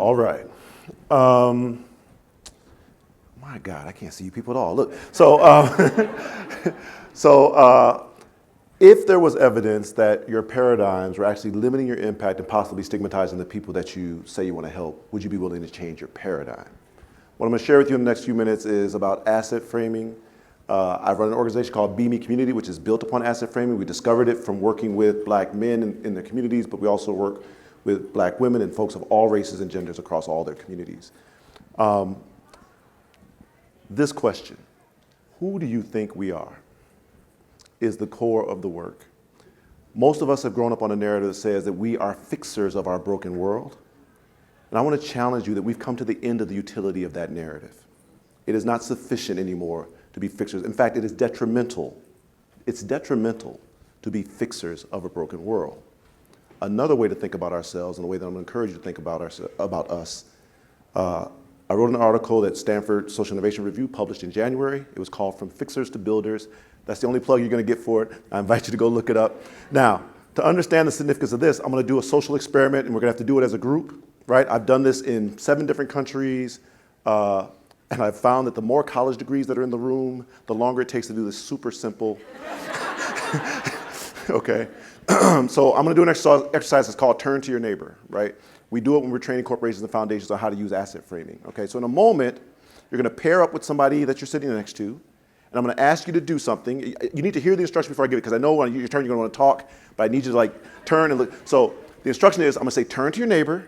All right. My God, I can't see you people at all. Look, so if there was evidence that your paradigms were actually limiting your impact and possibly stigmatizing the people that you say you want to help, would you be willing to change your paradigm? What I'm going to share with you in the next few minutes is about asset framing. I run an organization called Be Me Community, which is built upon asset framing. We discovered it from working with black men in their communities, but we also work with black women and folks of all races and genders across all their communities. This question, who do you think we are, is the core of the work. Most of us have grown up on a narrative that says that we are fixers of our broken world. And I want to challenge you that we've come to the end of the utility of that narrative. It is not sufficient anymore to be fixers. In fact, it is detrimental. It's detrimental to be fixers of a broken world. Another way to think about ourselves, and the way that I'm going to encourage you to think about us, I wrote an article that Stanford Social Innovation Review published in January. It was called From Fixers to Builders. That's the only plug you're going to get for it. I invite you to go look it up. Now, to understand the significance of this, I'm going to do a social experiment, and we're going to have to do it as a group, right? I've done this in 7 different countries, and I've found that the more college degrees that are in the room, the longer it takes to do this super simple. Okay. So I'm going to do an exercise that's called Turn to Your Neighbor, right? We do it when we're training corporations and foundations on how to use asset framing. Okay, so in a moment, you're going to pair up with somebody that you're sitting next to, and I'm going to ask you to do something. You need to hear the instruction before I give it, because I know when your turn, you're going to want to talk, but I need you to turn and look. So the instruction is, I'm going to say, turn to your neighbor, and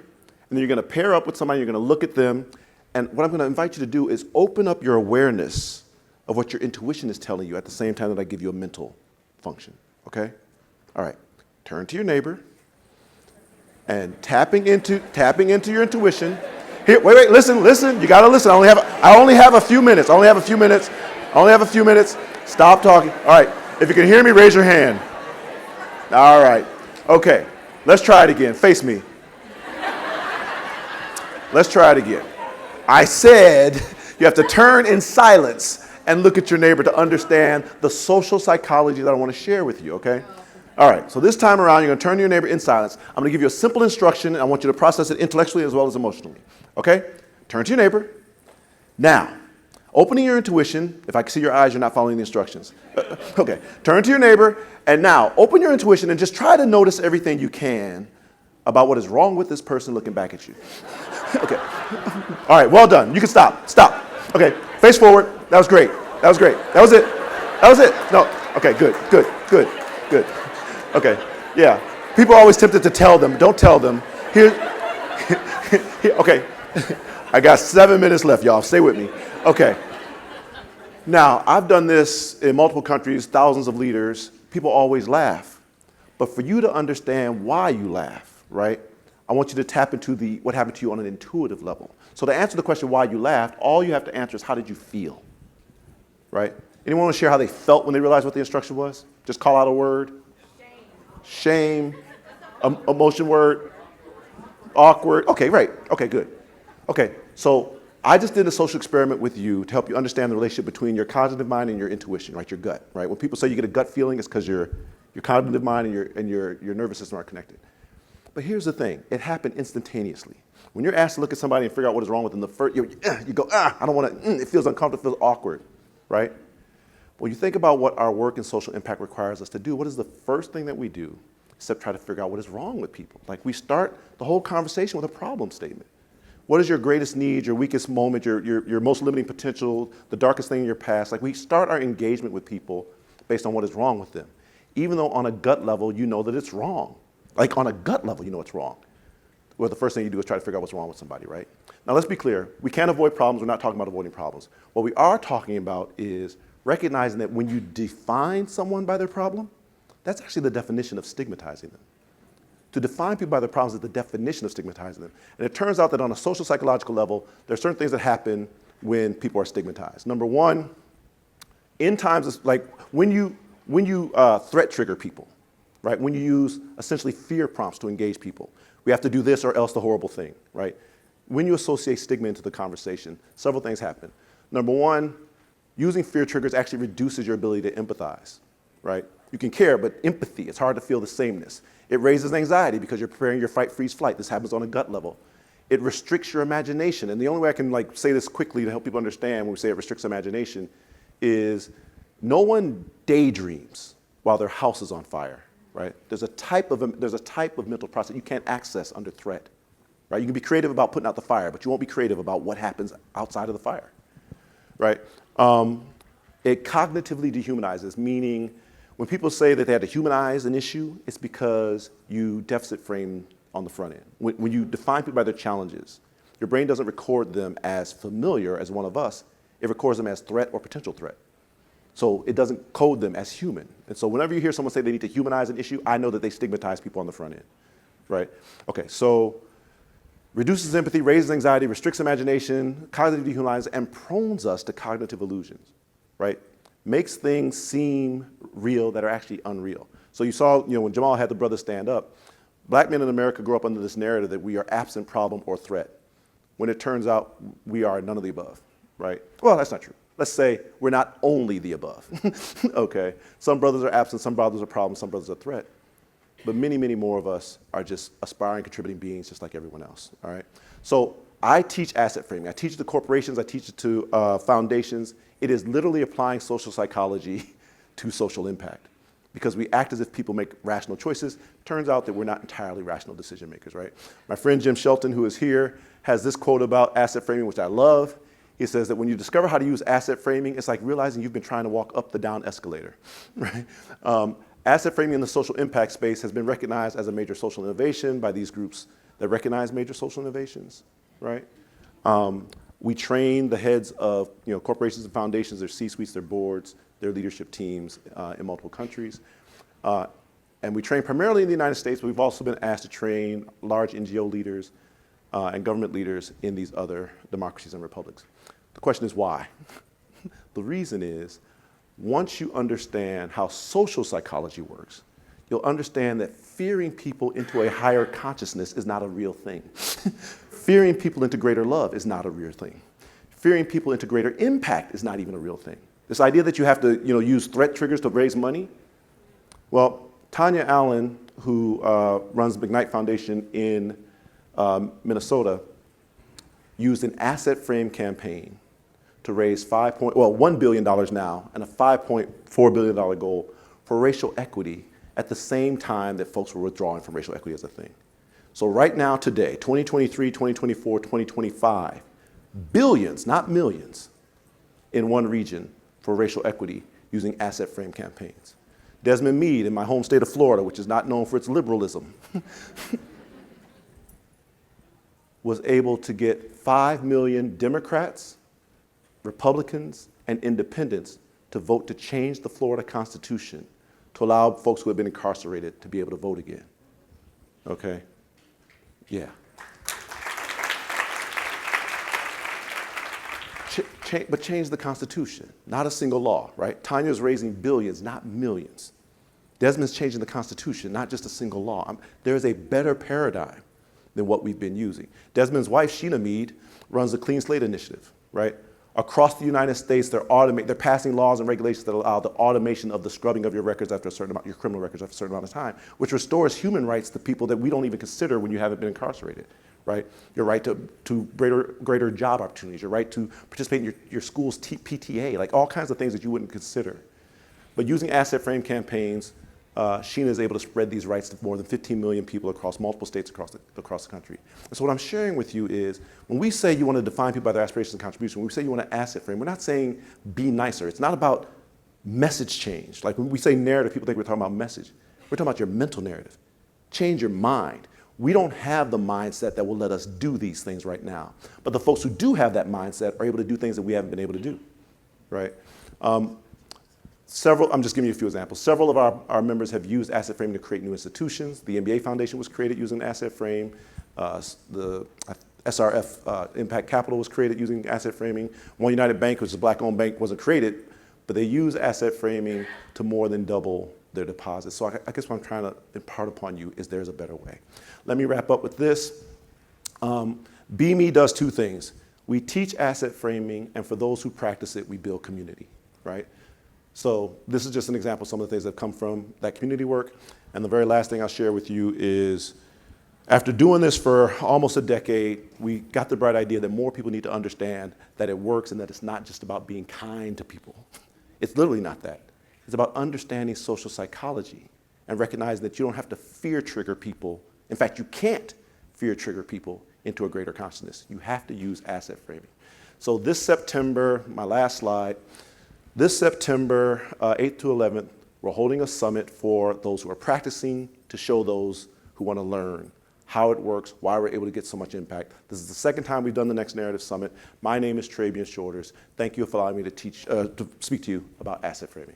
then you're going to pair up with somebody, you're going to look at them, and what I'm going to invite you to do is open up your awareness of what your intuition is telling you at the same time that I give you a mental function, okay? All right, turn to your neighbor, and tapping into your intuition. Here, wait, listen, you gotta listen. I only have a few minutes. Stop talking. All right, if you can hear me, raise your hand. All right, okay, let's try it again. Face me. Let's try it again. I said you have to turn in silence and look at your neighbor to understand the social psychology that I want to share with you, okay? All right, so this time around, you're going to turn to your neighbor in silence. I'm going to give you a simple instruction, and I want you to process it intellectually as well as emotionally, okay? Turn to your neighbor. Now, opening your intuition, if I can see your eyes, you're not following the instructions. Okay, turn to your neighbor, and now open your intuition and just try to notice everything you can about what is wrong with this person looking back at you. Okay, all right, well done. You can stop. Okay, face forward. That was great. That was it. No, okay, good. Okay, yeah. People are always tempted to tell them. Don't tell them. Here, okay. I got 7 minutes left, y'all. Stay with me. Okay. Now, I've done this in multiple countries, thousands of leaders. People always laugh. But for you to understand why you laugh, right, I want you to tap into what happened to you on an intuitive level. So to answer the question why you laughed, all you have to answer is how did you feel, right? Anyone want to share how they felt when they realized what the instruction was? Just call out a word. Shame, emotion word, awkward. Okay, right. Okay, good. Okay, so I just did a social experiment with you to help you understand the relationship between your cognitive mind and your intuition, right? Your gut, right? When people say you get a gut feeling, it's because your cognitive mind and your nervous system are connected. But here's the thing: it happened instantaneously. When you're asked to look at somebody and figure out what is wrong with them, you go, I don't want to. It feels uncomfortable, it feels awkward, right? When you think about what our work and social impact requires us to do, what is the first thing that we do except try to figure out what is wrong with people? Like, we start the whole conversation with a problem statement. What is your greatest need, your weakest moment, your most limiting potential, the darkest thing in your past? Like, we start our engagement with people based on what is wrong with them, even though on a gut level you know that it's wrong. Like, on a gut level you know it's wrong. Well, the first thing you do is try to figure out what's wrong with somebody, right? Now, let's be clear. We can't avoid problems. We're not talking about avoiding problems. What we are talking about is recognizing that when you define someone by their problem, that's actually the definition of stigmatizing them. To define people by their problems is the definition of stigmatizing them. And it turns out that on a social psychological level, there are certain things that happen when people are stigmatized. Number one, in times like when you threat trigger people, right? When you use essentially fear prompts to engage people. We have to do this or else the horrible thing, right? When you associate stigma into the conversation, several things happen. Number one, using fear triggers actually reduces your ability to empathize, right? You can care, but empathy, it's hard to feel the sameness. It raises anxiety because you're preparing your fight, freeze, flight. This happens on a gut level. It restricts your imagination. And the only way I can like say this quickly to help people understand when we say it restricts imagination is no one daydreams while their house is on fire, right? There's a type of mental process you can't access under threat, right? You can be creative about putting out the fire, but you won't be creative about what happens outside of the fire, right? It cognitively dehumanizes, meaning when people say that they had to humanize an issue, it's because you deficit frame on the front end. When you define people by their challenges, your brain doesn't record them as familiar as one of us, it records them as threat or potential threat. So it doesn't code them as human. And so whenever you hear someone say they need to humanize an issue, I know that they stigmatize people on the front end, right? Okay, so reduces empathy, raises anxiety, restricts imagination, cognitively dehumanizes, and prones us to cognitive illusions, right? Makes things seem real that are actually unreal. So you saw, when Jamal had the brother stand up, black men in America grow up under this narrative that we are absent, problem, or threat, when it turns out we are none of the above, right? Well, that's not true. Let's say we're not only the above, okay? Some brothers are absent, some brothers are problems, some brothers are threat. But many, many more of us are just aspiring, contributing beings just like everyone else, all right? So I teach asset framing. I teach it to corporations, I teach it to foundations. It is literally applying social psychology to social impact because we act as if people make rational choices. Turns out that we're not entirely rational decision makers, right? My friend Jim Shelton, who is here, has this quote about asset framing, which I love. He says that when you discover how to use asset framing, it's like realizing you've been trying to walk up the down escalator, right? Asset framing in the social impact space has been recognized as a major social innovation by these groups that recognize major social innovations, right? We train the heads of corporations and foundations, their C-suites, their boards, their leadership teams in multiple countries. And we train primarily in the United States, but we've also been asked to train large NGO leaders and government leaders in these other democracies and republics. The question is why? The reason is, once you understand how social psychology works, you'll understand that fearing people into a higher consciousness is not a real thing. Fearing people into greater love is not a real thing. Fearing people into greater impact is not even a real thing. This idea that you have to use threat triggers to raise money, well, Tanya Allen, who runs the McKnight Foundation in Minnesota, used an asset frame campaign to raise $1 billion now and a $5.4 billion goal for racial equity at the same time that folks were withdrawing from racial equity as a thing. So right now, today, 2023, 2024, 2025, billions, not millions, in one region for racial equity using asset frame campaigns. Desmond Meade in my home state of Florida, which is not known for its liberalism, was able to get 5 million Democrats, Republicans, and independents to vote to change the Florida Constitution to allow folks who have been incarcerated to be able to vote again. Okay? Yeah. But change the Constitution, not a single law, right? Tanya's raising billions, not millions. Desmond's changing the Constitution, not just a single law. There is a better paradigm than what we've been using. Desmond's wife, Sheena Meade, runs the Clean Slate Initiative, right? Across the United States, they're passing laws and regulations that allow the automation of the scrubbing of your records after a certain amount, your criminal records after a certain amount of time, which restores human rights to people that we don't even consider when you haven't been incarcerated, right? Your right to greater job opportunities, your right to participate in your school's PTA, like all kinds of things that you wouldn't consider. But using asset frame campaigns, Sheena is able to spread these rights to more than 15 million people across multiple states across the country. And so what I'm sharing with you is, when we say you want to define people by their aspirations and contribution, when we say you want to asset frame, we're not saying be nicer. It's not about message change. Like when we say narrative, people think we're talking about message. We're talking about your mental narrative. Change your mind. We don't have the mindset that will let us do these things right now. But the folks who do have that mindset are able to do things that we haven't been able to do, right? I'm just giving you a few examples. Several of our members have used asset framing to create new institutions. The NBA Foundation was created using asset frame. The SRF Impact Capital was created using asset framing. One United Bank, which is a black-owned bank, wasn't created, but they use asset framing to more than double their deposits. So I guess what I'm trying to impart upon you is there's a better way. Let me wrap up with this. Be Me does two things. We teach asset framing, and for those who practice it, we build community, right? So this is just an example of some of the things that come from that community work. And the very last thing I'll share with you is After doing this for almost a decade, we got the bright idea that more people need to understand that it works and that it's not just about being kind to people. It's literally not that. It's about understanding social psychology and recognizing that you don't have to fear trigger people. In fact, you can't fear trigger people into a greater consciousness. You have to use asset framing. So this September, my last slide, this September 8th to 11th, we're holding a summit for those who are practicing to show those who want to learn how it works, why we're able to get so much impact. This is the second time we've done the Next Narrative Summit. My name is Trabian Shoulders. Thank you for allowing me to speak to you about asset framing.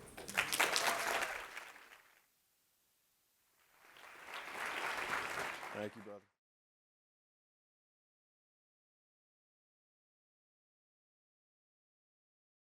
Thank you, brother.